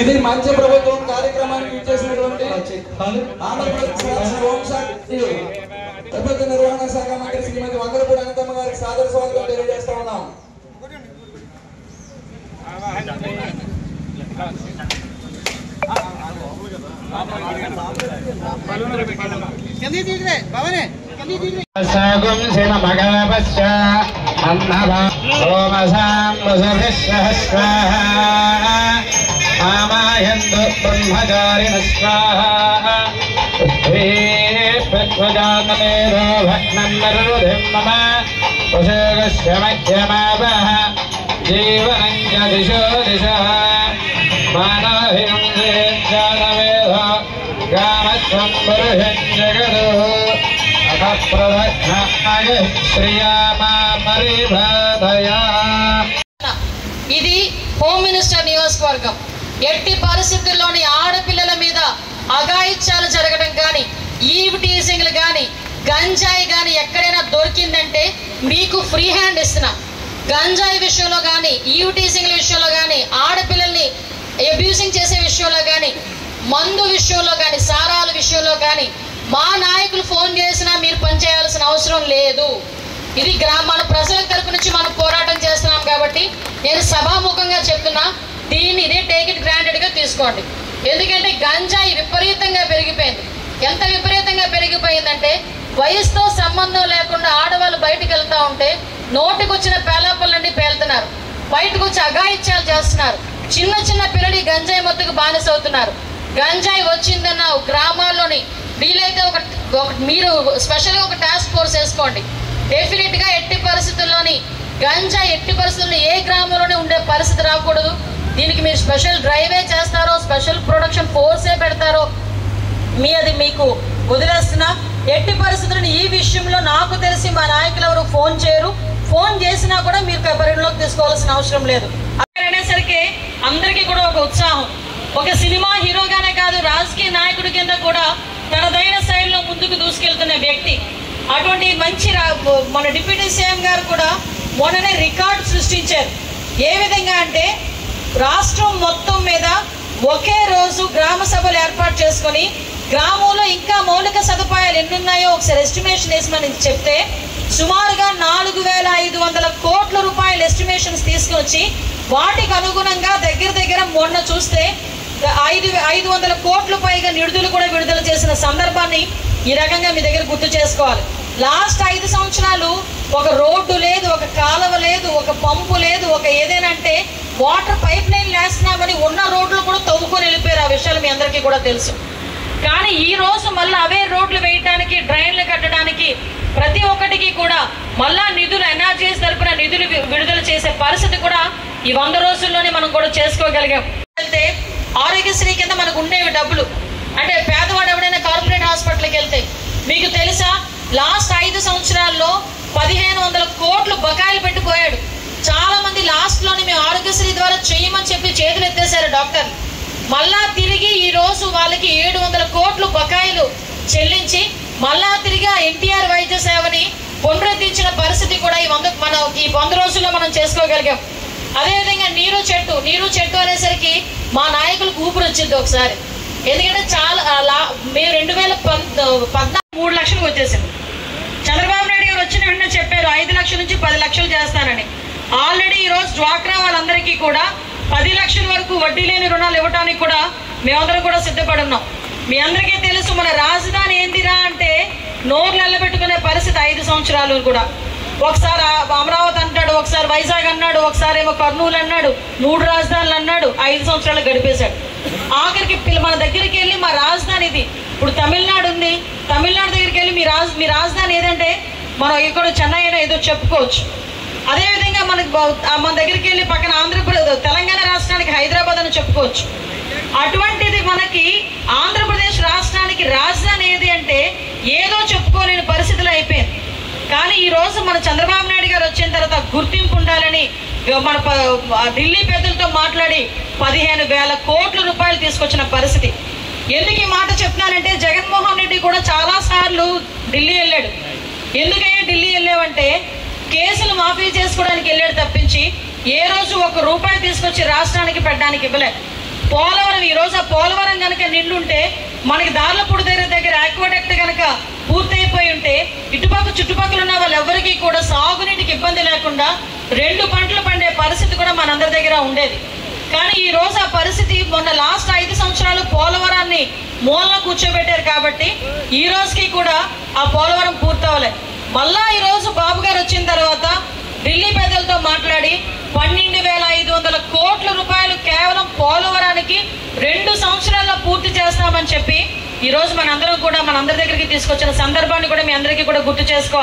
ఇది మంచి ప్రభుత్వం కార్యక్రమానికి ఇచ్చేసినటువంటి ఆంధ్రప్రదేశ్ హోంశాఖ ప్రభుత్వ నిర్వహణ శాఖ మంత్రి శ్రీమతి వంగలపూడి అనితమ్మ గారికి సాదర స్వాగతం తెలియజేస్తా ఉన్నాం. ఇది హోమ్ మినిస్టర్ నియోజకవర్గం. ఎట్టి పరిస్థితుల్లోని ఆడపిల్లల మీద అఘాయిత్యాలు జరగడం కానీ, ఈవ్ టీజింగ్లు కానీ, గంజాయి కానీ ఎక్కడైనా దొరికిందంటే మీకు ఫ్రీ హ్యాండ్ ఇస్తున్నా. గంజాయి విషయంలో కానీ, ఈవ్ టీజింగ్ల విషయంలో కానీ, ఆడపిల్లల్ని అబ్యూజింగ్ చేసే విషయంలో కానీ, మందు విషయంలో కానీ, సారాల విషయంలో కానీ మా నాయకులు ఫోన్ చేసినా మీరు పనిచేయాల్సిన అవసరం లేదు. ఇది మన ప్రజల తరపు నుంచి మనం పోరాటం చేస్తున్నాం కాబట్టి నేను సభాముఖంగా చెప్తున్నా, దీన్ని ఇదే టేక్ ఇట్ గ్రాంటెడ్గా తీసుకోండి. ఎందుకంటే గంజాయి విపరీతంగా పెరిగిపోయింది. ఎంత విపరీతంగా పెరిగిపోయిందంటే వయసుతో సంబంధం లేకుండా ఆడవాళ్ళు బయటకు వెళ్తూ ఉంటే నోటికి వచ్చిన పేలాపళ్ళండి పేలుతున్నారు, బయటకు వచ్చి అఘాయిత్యాలు చేస్తున్నారు. చిన్న చిన్న పిల్లలు గంజాయి మొత్తుకు బానిసవుతున్నారు. గంజాయి వచ్చిందన్న గ్రామాల్లోని వీలైతే మీరు స్పెషల్గా ఒక టాస్క్ ఫోర్స్ వేసుకోండి. డెఫినెట్గా ఎట్టి పరిస్థితుల్లోని గంజాయి ఎట్టి పరిస్థితుల్లో ఏ గ్రామంలోనే ఉండే పరిస్థితి రాకూడదు. దీనికి మీరు స్పెషల్ డ్రైవే చేస్తారో, స్పెషల్ ప్రొడక్షన్ ఫోర్సే పెడతారో అది మీకు వదిలేస్తున్నా. ఎట్టి పరిస్థితులను ఈ విషయంలో నాకు తెలిసి మా నాయకులు ఎవరు ఫోన్ చేయరు. ఫోన్ చేసినా కూడా మీరు పరిగణలోకి తీసుకోవాల్సిన అవసరం లేదు. అనేసరికి అందరికీ కూడా ఒక ఉత్సాహం. ఒక సినిమా హీరోగానే కాదు, రాజకీయ నాయకుడి కింద కూడా తనదైన శైలిలో ముందుకు దూసుకెళ్తున్న వ్యక్తి. అటువంటి మంచి మన డిప్యూటీ సీఎం గారు కూడా మొన్ననే రికార్డు సృష్టించారు. ఏ విధంగా అంటే రాష్ట్రం మొత్తం మీద ఒకే రోజు గ్రామ సభలు ఏర్పాటు చేసుకొని గ్రామంలో ఇంకా మౌలిక సదుపాయాలు ఎన్నున్నాయో ఒకసారి ఎస్టిమేషన్ వేసి చెప్తే సుమారుగా 4,500 కోట్ల రూపాయల ఎస్టిమేషన్స్ తీసుకొచ్చి వాటికి అనుగుణంగా దగ్గర మొన్న చూస్తే 500 కోట్ల పైగా నిధులు కూడా విడుదల చేసిన సందర్భాన్ని ఈ రకంగా మీ దగ్గర గుర్తు చేసుకోవాలి. లాస్ట్ 5 సంవత్సరాలు ఒక రోడ్డు లేదు, ఒక కాలువ లేదు, ఒక పంపు లేదు, ఒక ఏదైనా అంటే వాటర్ పైప్ లైన్ వేస్తున్నామని ఉన్న రోడ్లు కూడా తవ్వుకొని వెళ్ళిపోయారు. ఆ విషయాలు మీ అందరికీ కూడా తెలుసు. కానీ ఈ రోజు మళ్ళీ అవే రోడ్లు వేయడానికి, డ్రైన్లు కట్టడానికి ప్రతి ఒక్కటికి కూడా మళ్ళా నిధులు ఎన్ఆర్జీఎస్ తరపున నిధులు విడుదల చేసే పరిస్థితి కూడా ఈ 100 రోజుల్లోనే మనం కూడా చేసుకోగలిగాం. వెళ్తే ఆరోగ్యశ్రీ కింద మనకు ఉండేవి డబ్బులు. అంటే పేదవాడు ఎవడైనా కార్పొరేట్ హాస్పిటల్కి వెళ్తే మీకు తెలుసా, లాస్ట్ 5 సంవత్సరాల్లో 1,500 కోట్లు బకాయిలు పెట్టిపోయాడు. చాలా మంది లాస్ట్లోని మేము ఆరోగ్యశ్రీ ద్వారా చేయమని చెప్పి చేతులు ఎత్తేసారు డాక్టర్లు. మళ్ళా తిరిగి ఈ రోజు వాళ్ళకి 700 కోట్లు బకాయిలు చెల్లించి మళ్ళా తిరిగి ఎన్టీఆర్ వైద్య సేవని పునరుద్ధరించిన పరిస్థితి కూడా ఈ 100 రోజుల్లో మనం చేసుకోగలిగాం. అదేవిధంగా నీరు చెట్టు అనేసరికి మా నాయకులకు ఊపిరి వచ్చింది ఒకసారి. ఎందుకంటే మేము 2014 3 లక్షలకు వచ్చేసింది. చంద్రబాబు నాయుడు గారు వచ్చిన వెంటనే చెప్పారు 5 లక్షల నుంచి 10 లక్షలు చేస్తానని. ఆల్రెడీ ఈరోజు డ్వాక్రా వాళ్ళందరికీ కూడా 10 లక్షల వరకు వడ్డీ లేని రుణాలు ఇవ్వడానికి కూడా మేమందరం కూడా సిద్ధపడి ఉన్నాం. మీ అందరికీ తెలుసు మన రాజధాని ఏందిరా అంటే నోర్లు ఎల్లబెట్టుకునే పరిస్థితి 5 సంవత్సరాలు కూడా. ఒకసారి అమరావతి అంటాడు, ఒకసారి వైజాగ్ అన్నాడు, ఒకసారి ఏమో కర్నూలు అన్నాడు, 3 రాజధానులు అన్నాడు. 5 సంవత్సరాలు గడిపేశాడు. ఆఖరికి మన దగ్గరికి వెళ్ళి మా రాజధాని ఇది, ఇప్పుడు తమిళనాడు ఉంది, తమిళనాడు దగ్గరికి వెళ్ళి మీ రాజధాని ఏదంటే మనం ఇక్కడ చెన్నై ఏదో చెప్పుకోవచ్చు. అదేవిధంగా మన దగ్గరికి వెళ్ళి పక్కన తెలంగాణ రాష్ట్రానికి హైదరాబాద్ అని చెప్పుకోవచ్చు. అటువంటిది మనకి ఆంధ్రప్రదేశ్ రాష్ట్రానికి రాజధాని ఏది అంటే ఏదో చెప్పుకోలేని పరిస్థితులు అయిపోయింది. కానీ ఈరోజు మన చంద్రబాబు నాయుడు గారు వచ్చిన తర్వాత గుర్తింపు ఉండాలని మన ఢిల్లీ పెద్దలతో మాట్లాడి 15,000 కోట్ల రూపాయలు తీసుకొచ్చిన పరిస్థితి. ఎందుకు ఈ మాట చెప్తున్నానంటే జగన్మోహన్ రెడ్డి కూడా చాలా సార్లు ఢిల్లీ వెళ్ళాడు. ఎందుకయ్యా ఢిల్లీ వెళ్ళావంటే కేసులు మాఫీ చేసుకోవడానికి వెళ్ళాడు తప్పించి ఏ రోజు ₹1 తీసుకొచ్చి రాష్ట్రానికి పెట్టడానికి ఇవ్వలేదు. పోలవరం ఈ రోజు ఆ పోలవరం కనుక నిండుంటే మనకి దార్లపూడి దగ్గర ఆక్వాడక్ట్ కనుక పూర్తయిపోయి ఉంటే ఇటుపక్క చుట్టుపక్కల ఉన్న వాళ్ళు ఎవరికి కూడా సాగునీటికి ఇబ్బంది లేకుండా 2 పంటలు పండే పరిస్థితి కూడా మనందరి దగ్గర ఉండేది. కానీ ఈ రోజు ఆ పరిస్థితి మొన్న లాస్ట్ 5 సంవత్సరాలు పోలవరాన్ని మూలన కూర్చోబెట్టారు కాబట్టి ఈ రోజుకి కూడా ఆ పోలవరం పూర్తవలేదు. మళ్ళా ఈ రోజు బాబు గారు వచ్చిన తర్వాత ఢిల్లీ పెద్దలతో మాట్లాడి 12,500 కోట్ల రూపాయలు కేవలం పోలవరానికి 2 సంవత్సరాల్లో పూర్తి చేస్తామని చెప్పి ఈ రోజు మనందరం కూడా మనందరి దగ్గరికి తీసుకొచ్చిన సందర్భాన్ని కూడా మీ అందరికీ కూడా గుర్తు చేసుకోవాలి.